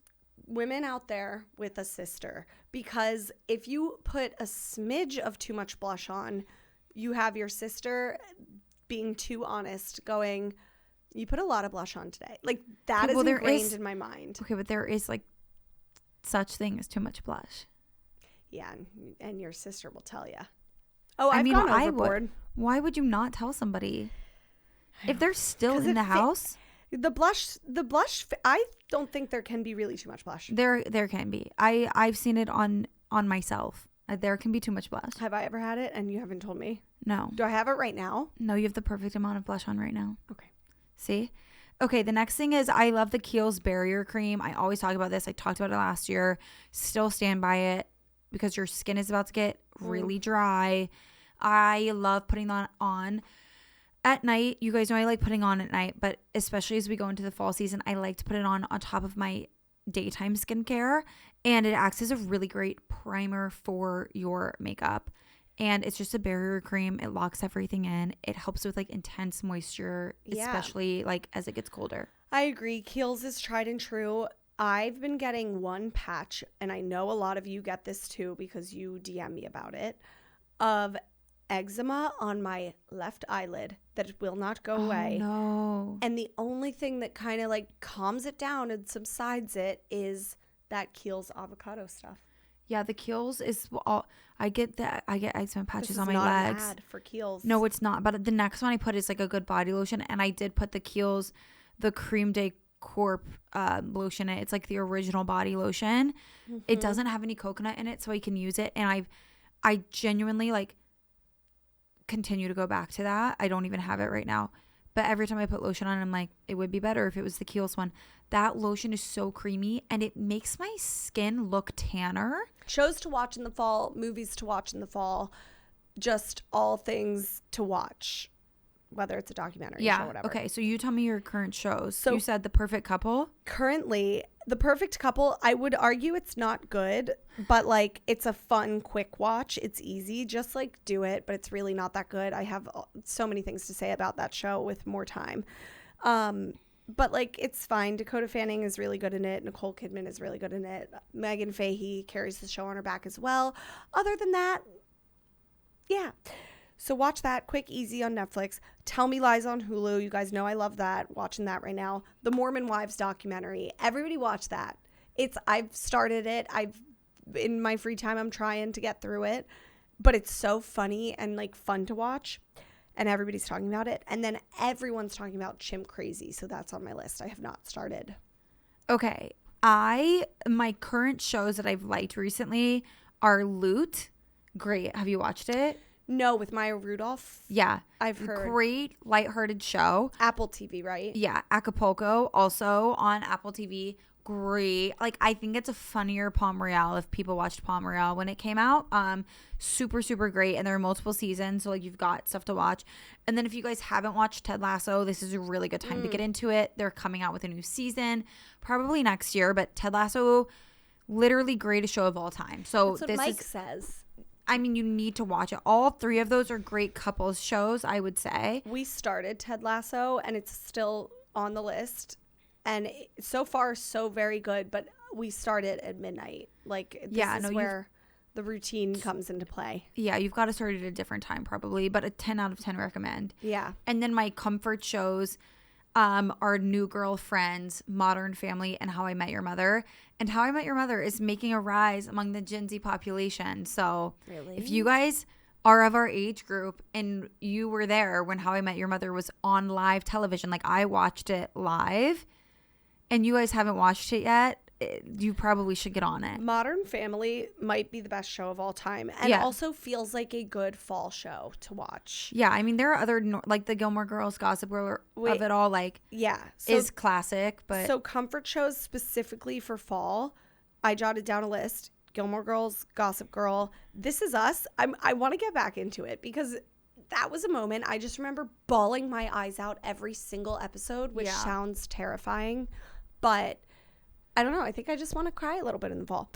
women out there with a sister. Because if you put a smidge of too much blush on, you have your sister being too honest, going, you put a lot of blush on today. Like, that is ingrained in my mind.
Okay, but there is, like, such thing as too much blush.
Yeah, and your sister will tell you. Oh, I've gone overboard.
Why would you not tell somebody? If they're still in the house...
The blush, I don't think there can be really too much blush.
There can be. I've seen it on myself. There can be too much blush.
Have I ever had it and you haven't told me?
No.
Do I have it right now?
No, you have the perfect amount of blush on right now.
Okay.
See? Okay, the next thing is I love the Kiehl's Barrier Cream. I always talk about this. I talked about it last year. Still stand by it because your skin is about to get really dry. I love putting that on at night. You guys know I like putting on at night, but especially as we go into the fall season, I like to put it on top of my daytime skincare, and it acts as a really great primer for your makeup. And it's just a barrier cream. It locks everything in. It helps with like intense moisture, especially like as it gets colder.
I agree. Kiehl's is tried and true. I've been getting one patch, and I know a lot of you get this too because you DM me about it, of eczema on my left eyelid that will not go away.
No.
And the only thing that kind of like calms it down and subsides it is that Kiehl's avocado stuff.
Yeah, the Kiehl's is all I get. That I get eczema patches on my legs.
This is not an ad for Kiehl's.
No, it's not. But the next one I put is like a good body lotion, and I did put the Kiehl's, the Cream Day Corp lotion in it. It's like the original body lotion. Mm-hmm. It doesn't have any coconut in it, so I can use it. And I genuinely like continue to go back to that. I don't even have it right now, but every time I put lotion on, I'm like, it would be better if it was the Kiehl's one. That lotion is so creamy, and it makes my skin look tanner.
Shows to watch in the fall, movies to watch in the fall, just all things to watch, whether it's a documentary show or whatever.
Okay, so you tell me your current shows.
So
you said The Perfect Couple.
Currently, The Perfect Couple, I would argue it's not good, but like it's a fun, quick watch. It's easy. Just like do it, but it's really not that good. I have so many things to say about that show with more time. But like it's fine. Dakota Fanning is really good in it. Nicole Kidman is really good in it. Megan Fahey carries the show on her back as well. Other than that, yeah. So watch that, quick, easy on Netflix. Tell Me Lies on Hulu. You guys know I love that. Watching that right now. The Mormon Wives documentary. Everybody watch that. I've started it. In my free time, I'm trying to get through it. But it's so funny and like fun to watch. And everybody's talking about it. And then everyone's talking about Chimp Crazy. So that's on my list. I have not started.
Okay. My current shows that I've liked recently are Loot. Great. Have you watched it?
No, with Maya Rudolph.
Yeah.
I've heard.
Great, lighthearted show.
Apple TV, right?
Yeah. Acapulco, also on Apple TV. Great. Like, I think it's a funnier Palm Royale if people watched Palm Royale when it came out. Super, super great. And there are multiple seasons, so like you've got stuff to watch. And then if you guys haven't watched Ted Lasso, this is a really good time to get into it. They're coming out with a new season, probably next year. But Ted Lasso, literally greatest show of all time. So
that's what Mike says.
I mean, you need to watch it. All three of those are great couples shows, I would say.
We started Ted Lasso, and it's still on the list. And so far, so very good. But we started at midnight. Like, this is where the routine comes into play.
Yeah, you've got to start at a different time probably. But a 10 out of 10 recommend.
Yeah.
And then my comfort shows are New Girl, Friends, Modern Family, and How I Met Your Mother. And How I Met Your Mother is making a rise among the Gen Z population. So if you guys are of our age group and you were there when How I Met Your Mother was on live television, like I watched it live, and you guys haven't watched it yet, you probably should get on it.
Modern Family might be the best show of all time, and also feels like a good fall show to watch.
Yeah, I mean there are other like the Gilmore Girls, Gossip Girl of it all, like is classic. But
so comfort shows specifically for fall, I jotted down a list: Gilmore Girls, Gossip Girl, This Is Us. I want to get back into it because that was a moment. I just remember bawling my eyes out every single episode, which sounds terrifying, but I don't know. I think I just want to cry a little bit in the fall.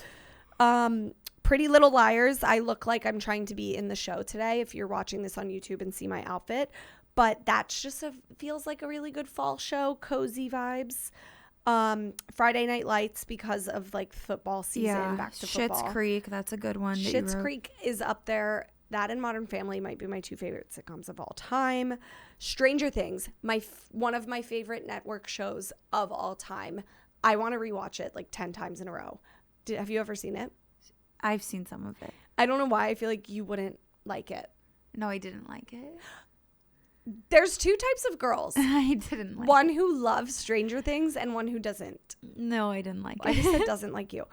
Pretty Little Liars. I look like I'm trying to be in the show today if you're watching this on YouTube and see my outfit. But that's just feels like a really good fall show. Cozy vibes. Friday Night Lights because of like football season. Back to football.
Schitt's Creek. That's a good one.
Schitt's Creek is up there. That and Modern Family might be my 2 favorite sitcoms of all time. Stranger Things. One of my favorite network shows of all time. I want to rewatch it like 10 times in a row. Have you ever seen it?
I've seen some of it.
I don't know why. I feel like you wouldn't like it.
No, I didn't like it.
There's 2 types of girls.
I didn't like
one
it.
who loves Stranger Things and one who doesn't.
No, I didn't like it.
I just said doesn't like you.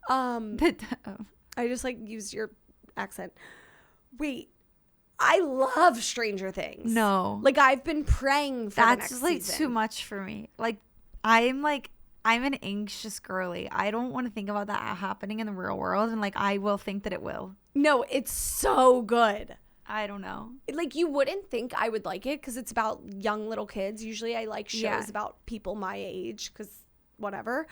I just like used your accent. Wait, I love Stranger Things.
No.
Like I've been praying for the next season.
That's like too much for me. Like I'm an anxious girly. I don't want to think about that happening in the real world, and like I will think that it will.
No, it's so good.
I don't know.
Like you wouldn't think I would like it because it's about young little kids. Usually I like shows about people my age because whatever.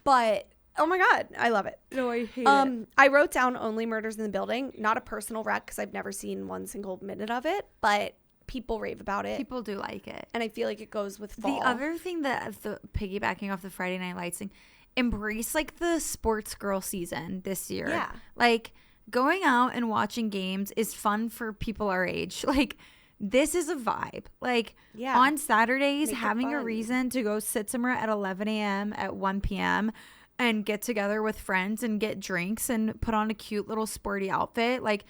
But oh my God, I love it.
No, I hate it.
I wrote down Only Murders in the Building. Not a personal rec because I've never seen one single minute of it, but people rave about it.
People do like it.
And I feel like it goes with fall.
The other thing that piggybacking off the Friday Night Lights thing, embrace like the sports girl season this year.
Yeah.
Like going out and watching games is fun for people our age. Like this is a vibe. Like on Saturdays, having a reason to go sit somewhere at 11 a.m. at 1 p.m. and get together with friends and get drinks and put on a cute little sporty outfit. Like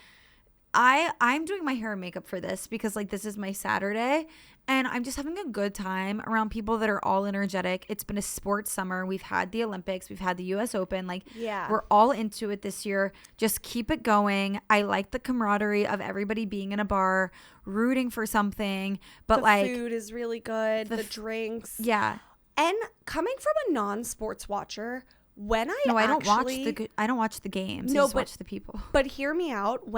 I'm doing my hair and makeup for this because like this is my Saturday and I'm just having a good time around people that are all energetic. It's been a sports summer. We've had the Olympics. We've had the US Open. Like we're all into it this year. Just keep it going. I like the camaraderie of everybody being in a bar, rooting for something. But
the food is really good. The drinks.
Yeah.
And coming from a non-sports watcher, when I
don't watch the games. I just watch the people.
But hear me out.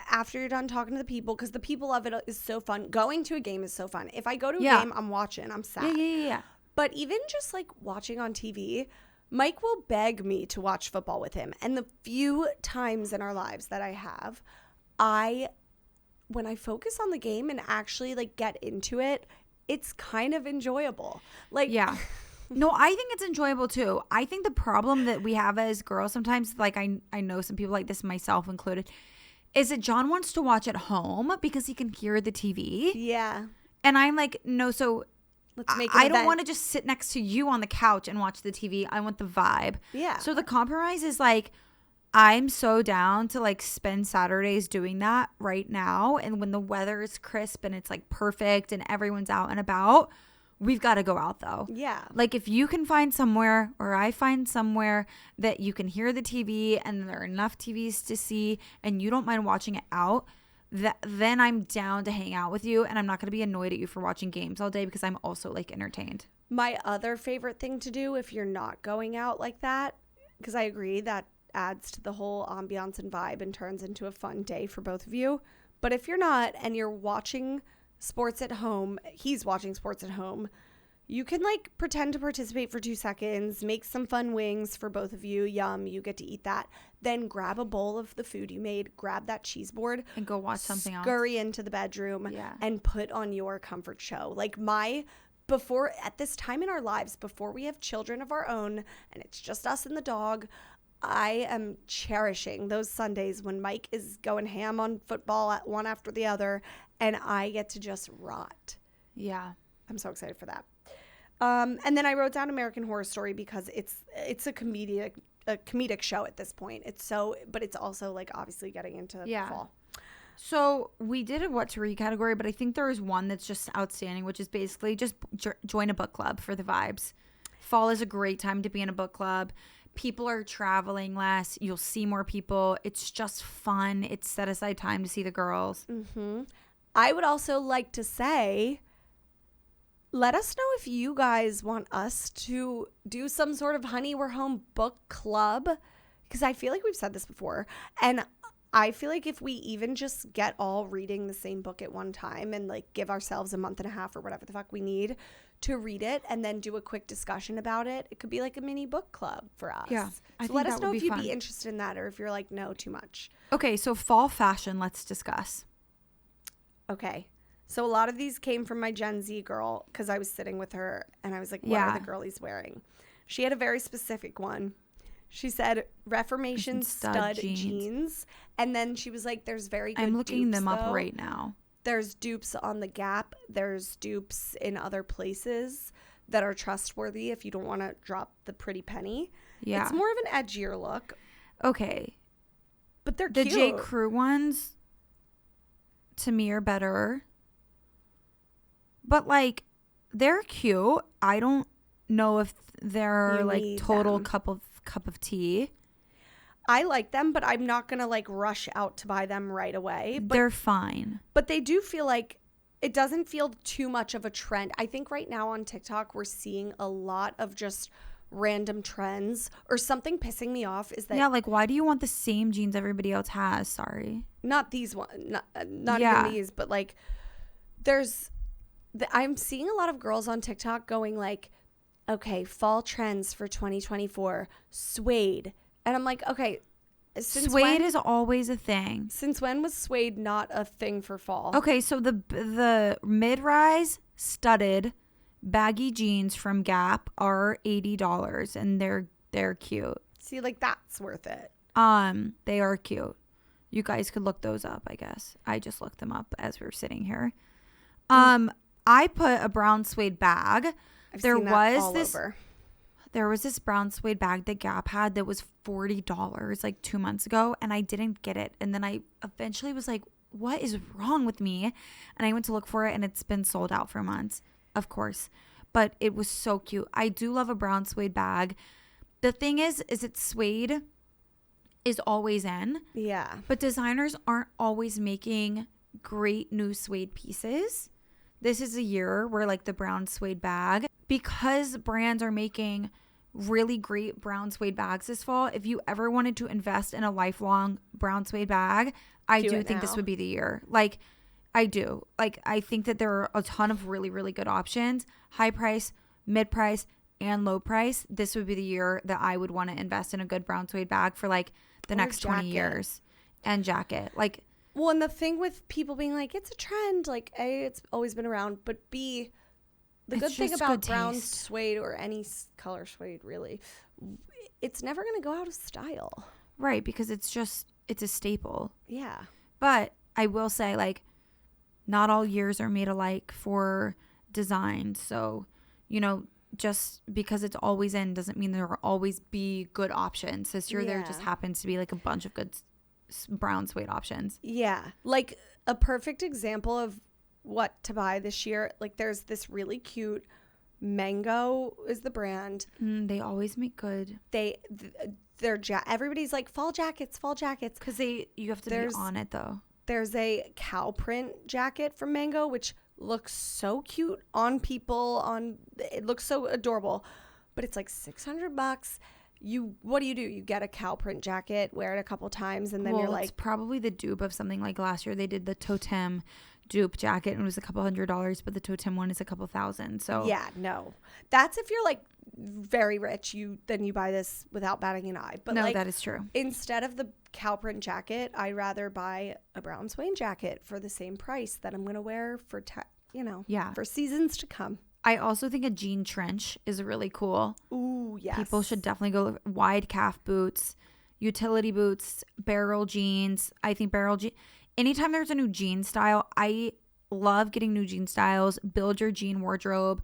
After you're done talking to the people, because the people of it is so fun. Going to a game is so fun. If I go to a game, I'm watching. I'm sad.
Yeah.
But even just like watching on TV, Mike will beg me to watch football with him. And the few times in our lives that I have, when I focus on the game and actually like get into it, it's kind of enjoyable. Like,
yeah. No, I think it's enjoyable too. I think the problem that we have as girls sometimes, like I know some people like this, myself included, is that John wants to watch at home because he can hear the TV.
Yeah.
And I'm like, no, so
let's make it
I don't want to just sit next to you on the couch and watch the TV. I want the vibe.
Yeah.
So the compromise is like, I'm so down to like spend Saturdays doing that right now. And when the weather is crisp and it's like perfect and everyone's out and about, we've got to go out though.
Yeah.
Like if you can find somewhere or I find somewhere that you can hear the TV and there are enough TVs to see and you don't mind watching it out, then I'm down to hang out with you and I'm not going to be annoyed at you for watching games all day because I'm also like entertained.
My other favorite thing to do if you're not going out like that, because I agree that adds to the whole ambiance and vibe and turns into a fun day for both of you. But if you're not and you're watching sports at home, he's watching sports at home, you can like pretend to participate for 2 seconds, make some fun wings for both of you. Yum, you get to eat that. Then grab a bowl of the food you made, grab that cheese board
and go watch something else.
Scurry into the bedroom and put on your comfort show. Like before at this time in our lives, before we have children of our own and it's just us and the dog, I am cherishing those Sundays when Mike is going ham on football at one after the other and I get to just rot.
Yeah.
I'm so excited for that. And then I wrote down American Horror Story because it's a comedic show at this point. But it's also like obviously getting into fall.
So we did a what to read category, but I think there is one that's just outstanding, which is basically just join a book club for the vibes. Fall is a great time to be in a book club. People are traveling less. You'll see more people. It's just fun. It's set aside time to see the girls.
Mm-hmm. I would also like to say, let us know if you guys want us to do some sort of Honey, We're Home book club, because I feel like we've said this before. And I feel like if we even just get all reading the same book at one time and like give ourselves a month and a half or whatever the fuck we need to read it and then do a quick discussion about it, it could be like a mini book club for us.
Yeah,
So let us know if you'd be interested in that or if you're like, no, too much.
Okay, so fall fashion, let's discuss.
Okay. So a lot of these came from my Gen Z girl because I was sitting with her and I was like, what are the girlies wearing? She had a very specific one. She said Reformation stud jeans. And then she was like, there's very good
I'm looking
dupes,
them up
though.
right now.
There's dupes on the Gap. There's dupes in other places that are trustworthy if you don't want to drop the pretty penny.
Yeah.
It's more of an edgier look.
Okay.
But they're
the
cute.
J. Crew ones, to me, are better. But, like, they're cute. I don't know if they're, like, total cup of tea.
I like them, but I'm not going to like rush out to buy them right away. But
they're fine.
But they do feel like it doesn't feel too much of a trend. I think right now on TikTok, we're seeing a lot of just random trends or something pissing me off is that.
Yeah, like why do you want the same jeans everybody else has? Sorry.
Not these ones. Not even these, but like I'm seeing a lot of girls on TikTok going like, okay, fall trends for 2024, suede. And I'm like, okay,
suede is always a thing.
Since when was suede not a thing for fall?
Okay, so the mid-rise studded baggy jeans from Gap are $80 and they're cute.
See, like that's worth it.
They are cute. You guys could look those up, I guess. I just looked them up as we were sitting here. I put a brown suede bag.
I've seen that all over.
There was this brown suede bag that Gap had that was $40 like 2 months ago, and I didn't get it. And then I eventually was like, what is wrong with me? And I went to look for it, and it's been sold out for months, of course. But it was so cute. I do love a brown suede bag. The thing is it's suede is always in.
Yeah.
But designers aren't always making great new suede pieces. This is a year where like the brown suede bag, because brands are making really great brown suede bags this fall. If you ever wanted to invest in a lifelong brown suede bag, I do think this would be the year. Like I do. Like I think that there are a ton of really, really good options. High price, mid price, and low price. This would be the year that I would want to invest in a good brown suede bag for like the next 20 years. And jacket. Like,
well, and the thing with people being like, it's a trend, like A, it's always been around, but B, the good thing about brown suede or any color suede really, it's never going to go out of style.
Right, because it's a staple.
Yeah.
But I will say, like, not all years are made alike for design. So, you know, just because it's always in doesn't mean there will always be good options. This year there just happens to be like a bunch of good brown suede options.
Yeah. Like a perfect example of what to buy this year. Like there's this really cute Mango is the brand.
They always make good.
Everybody's like fall jackets.
Because you have to be on it though.
There's a cow print jacket from Mango, which looks so cute on people. It looks so adorable, but it's like $600. What do? You get a cow print jacket, wear it a couple times, and then you're like,
it's probably the dupe of something. Like last year they did the Totem dupe jacket and it was a couple $100, but the Totem one is a couple $1,000. So
yeah, no, that's if you're like very rich, then you buy this without batting an eye. But
no,
like,
that is true.
Instead of the cow print jacket, I'd rather buy a brown suede jacket for the same price that I'm gonna wear for for seasons to come.
I also think a jean trench is really cool.
Ooh, yes.
People should definitely go wide calf boots, utility boots, barrel jeans. I think anytime there's a new jean style, I love getting new jean styles. Build your jean wardrobe.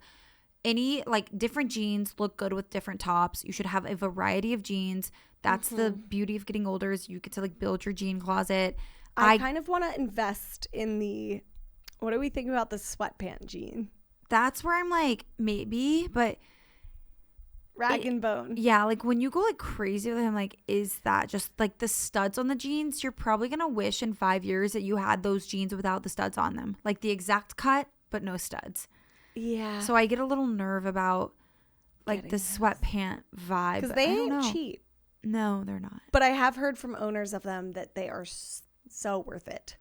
Any like different jeans look good with different tops. You should have a variety of jeans. That's the beauty of getting older is you get to like build your jean closet.
I kind of want to invest in what do we think about the sweatpant jean?
That's where I'm like, maybe, but
rag and bone.
Yeah, like when you go like crazy with him, like, is that just like the studs on the jeans? You're probably gonna wish in 5 years that you had those jeans without the studs on them, like the exact cut but no studs.
Yeah.
So I get a little nerve about like the sweatpant vibe
because they ain't cheap.
No, they're not.
But I have heard from owners of them that they are so worth it.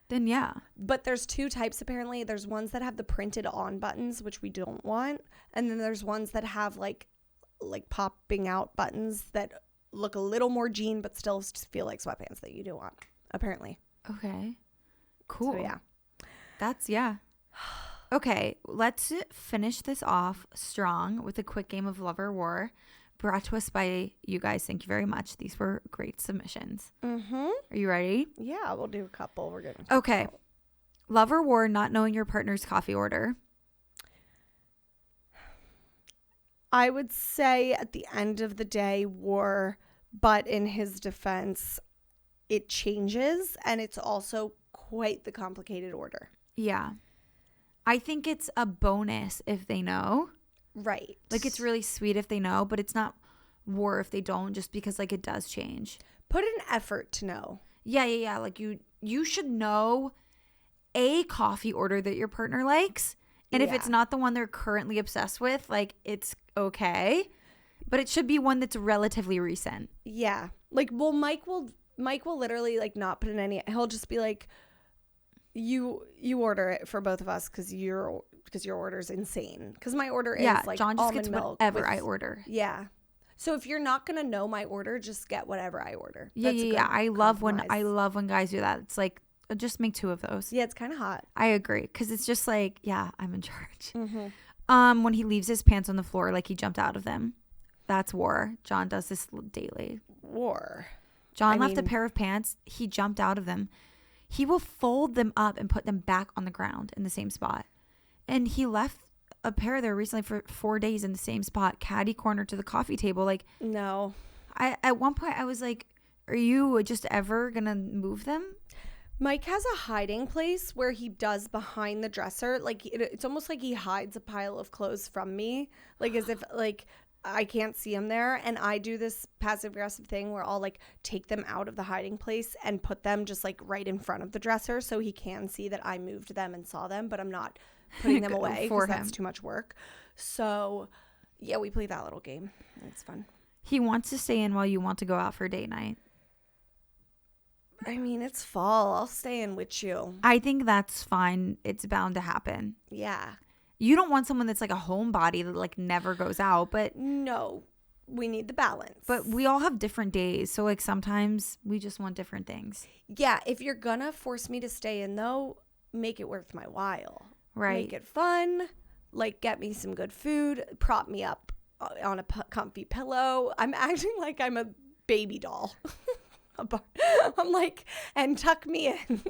Then yeah.
But there's two types apparently. There's ones that have the printed on buttons, which we don't want. And then there's ones that have like popping out buttons that look a little more jean but still feel like sweatpants that you do want, apparently.
Okay. Cool.
So yeah.
That's, yeah. Okay, let's finish this off strong with a quick game of Love or War, brought to us by you guys. Thank you very much. These were great submissions.
Mm-hmm.
Are you ready?
Yeah, we'll do a couple. We're good.
Okay. Love or War, not knowing your partner's coffee order.
I would say at the end of the day, war, but in his defense, it changes, and it's also quite the complicated order.
Yeah. I think it's a bonus if they know.
Right.
Like, it's really sweet if they know, but it's not war if they don't, just because, like, it does change.
Put in effort to know.
Yeah. Like, you should know a coffee order that your partner likes. And if it's not the one they're currently obsessed with, like, it's okay. But it should be one that's relatively recent. Yeah.
Like, well, Mike will literally, like, not put in any. He'll just be like, you order it for both of us because your order's insane. Because my order is like
John just
almond
gets
milk
whatever I order.
Yeah. So if you're not gonna know my order, just get whatever I order.
Yeah. I love when guys do that. It's like, just make 2 of those.
Yeah, it's kind of hot.
I agree, because it's just like, yeah, I'm in charge.
Mm-hmm.
When he leaves his pants on the floor, like he jumped out of them, that's war. John does this daily.
War.
John left a pair of pants. He jumped out of them. He will fold them up and put them back on the ground in the same spot. And he left a pair there recently for 4 days in the same spot, caddy corner to the coffee table. Like,
no.
At one point I was like, are you just ever gonna move them?
Mike has a hiding place where he does behind the dresser. Like, it's almost like he hides a pile of clothes from me. Like, as if, like, I can't see him there. And I do this passive-aggressive thing where I'll, like, take them out of the hiding place and put them just, like, right in front of the dresser so he can see that I moved them and saw them. But I'm not putting them away because that's too much work. So, yeah, we play that little game. It's fun.
He wants to stay in while you want to go out for date night.
I mean, it's fall. I'll stay in with you.
I think that's fine. It's bound to happen.
Yeah.
You don't want someone that's like a homebody that like never goes out, but
no, we need the balance.
But we all have different days. So like sometimes we just want different things.
Yeah. If you're going to force me to stay in though, make it worth my while.
Right.
Make it fun. Like, get me some good food. Prop me up on a comfy pillow. I'm acting like I'm a baby doll. I'm like, and tuck me in.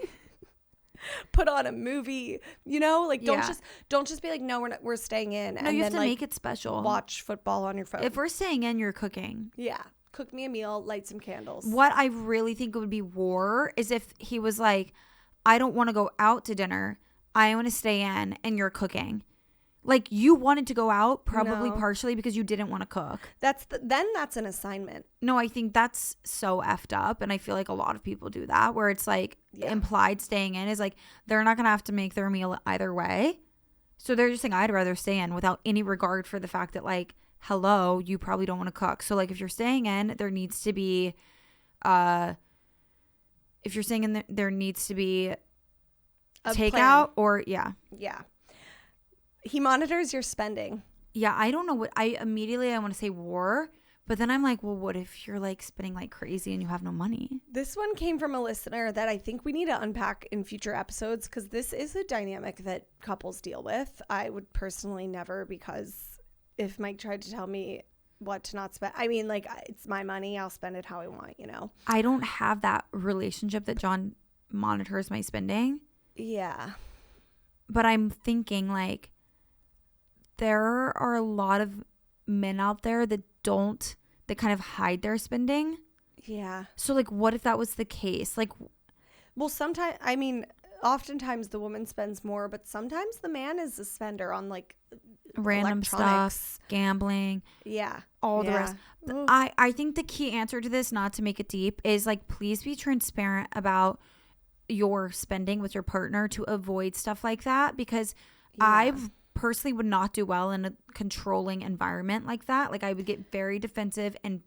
Put on a movie, you know, like don't just be like, no, we're staying in.
No,
and
you
then
have to make it special.
Watch football on your phone.
If we're staying in, you're cooking.
Yeah, cook me a meal, light some candles.
What I really think would be war is if he was like, I don't want to go out to dinner. I want to stay in, and you're cooking. Like, you wanted to go out probably partially because you didn't want to cook.
Then that's an assignment.
No, I think that's so effed up. And I feel like a lot of people do that, where it's like implied staying in is like they're not going to have to make their meal either way. So they're just saying, I'd rather stay in without any regard for the fact that, like, hello, you probably don't want to cook. So, like, if you're staying in, there needs to be a takeout or yeah.
He monitors your spending.
Yeah, I don't know what I want to say war, but then I'm like, well, what if you're like spending like crazy and you have no money?
This one came from a listener that I think we need to unpack in future episodes because this is a dynamic that couples deal with. I would personally never, because if Mike tried to tell me what to not spend, I mean, like, it's my money. I'll spend it how I want, you know?
I don't have that relationship that John monitors my spending.
Yeah.
But I'm thinking like, there are a lot of men out there that kind of hide their spending.
Yeah.
So like, what if that was the case? Like,
well, sometimes, I mean, oftentimes the woman spends more, but sometimes the man is a spender on like
random stuff, gambling.
Yeah.
All the rest. I think the key answer to this, not to make it deep, is like, please be transparent about your spending with your partner to avoid stuff like that, because I've personally would not do well in a controlling environment like that. Like, I would get very defensive and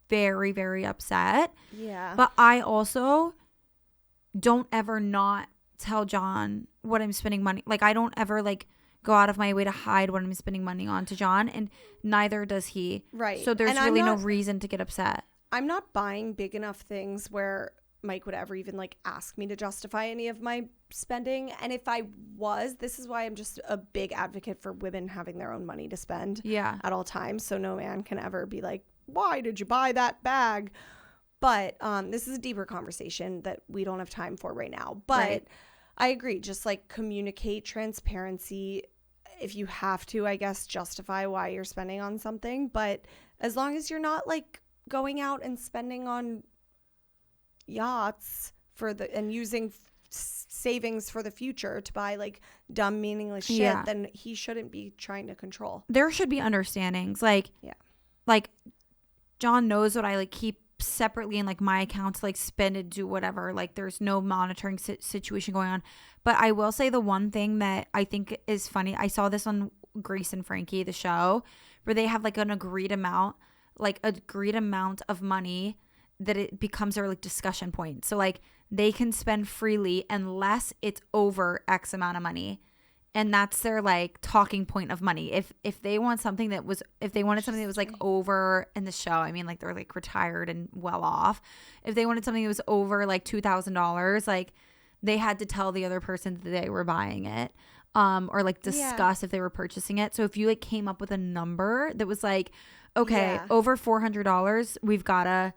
very, very upset.
Yeah.
But I also don't ever not tell John what I'm spending money. Like, I don't ever like go out of my way to hide what I'm spending money on to John, and neither does he.
Right.
So there's
And
really no reason to get upset.
I'm not buying big enough things where Mike would ever even like ask me to justify any of my spending. And if I was, this is why I'm just a big advocate for women having their own money to spend at all times. So no man can ever be like, why did you buy that bag? But this is a deeper conversation that we don't have time for right now. But I agree. Just like communicate transparency. If you have to, I guess, justify why you're spending on something. But as long as you're not like going out and spending on yachts and using savings for the future to buy like dumb, meaningless shit, then he shouldn't be trying to control.
There should be understandings. Like, like John knows what I like keep separately in like my account to like spend and do whatever. Like, there's no monitoring situation going on. But I will say the one thing that I think is funny, I saw this on Grace and Frankie, the show, where they have like an agreed amount of money that it becomes their like discussion point. So like they can spend freely unless it's over X amount of money. And that's their like talking point of money. If they wanted something that was like over in the show, I mean, like they're like retired and well off. If they wanted something that was over like $2,000, like they had to tell the other person that they were buying it, or like discuss if they were purchasing it. So if you like came up with a number that was like, okay, over $400, we've gotta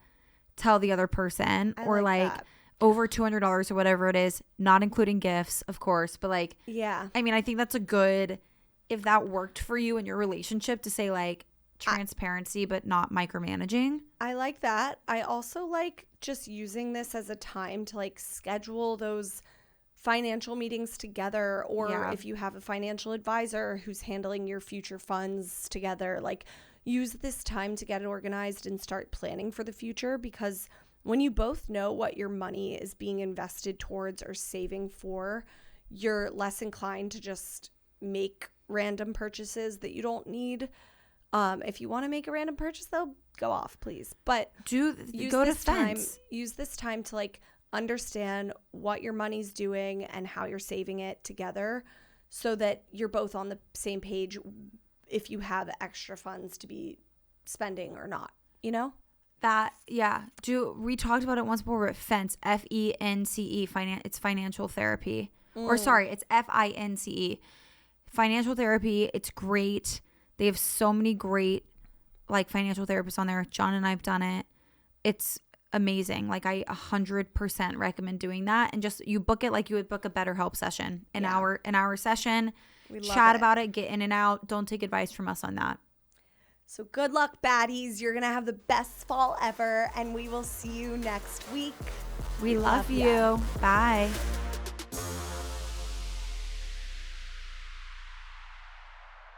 tell the other person, or like over $200 or whatever it is, not including gifts, of course, but like, I mean, I think that's a good, if that worked for you in your relationship, to say like transparency but not micromanaging.
I like that. I also like just using this as a time to like schedule those financial meetings together, or if you have a financial advisor who's handling your future funds together, like use this time to get it organized and start planning for the future, because when you both know what your money is being invested towards or saving for, you're less inclined to just make random purchases that you don't need. If you want to make a random purchase, though, go off, please. But use this time to like understand what your money's doing and how you're saving it together, so that you're both on the same page if you have extra funds to be spending or not, you know?
We talked about it once before, but FENCE, FENCE, it's financial therapy. Or sorry, it's FINCE. Financial therapy, it's great. They have so many great like financial therapists on there. John and I've done it. It's amazing. Like, I 100% recommend doing that. And just, you book it like you would book a BetterHelp session. An hour session. Chat about it, get in and out. Don't take advice from us on that.
So good luck, baddies. You're going to have the best fall ever, and we will see you next week.
We love you. Bye.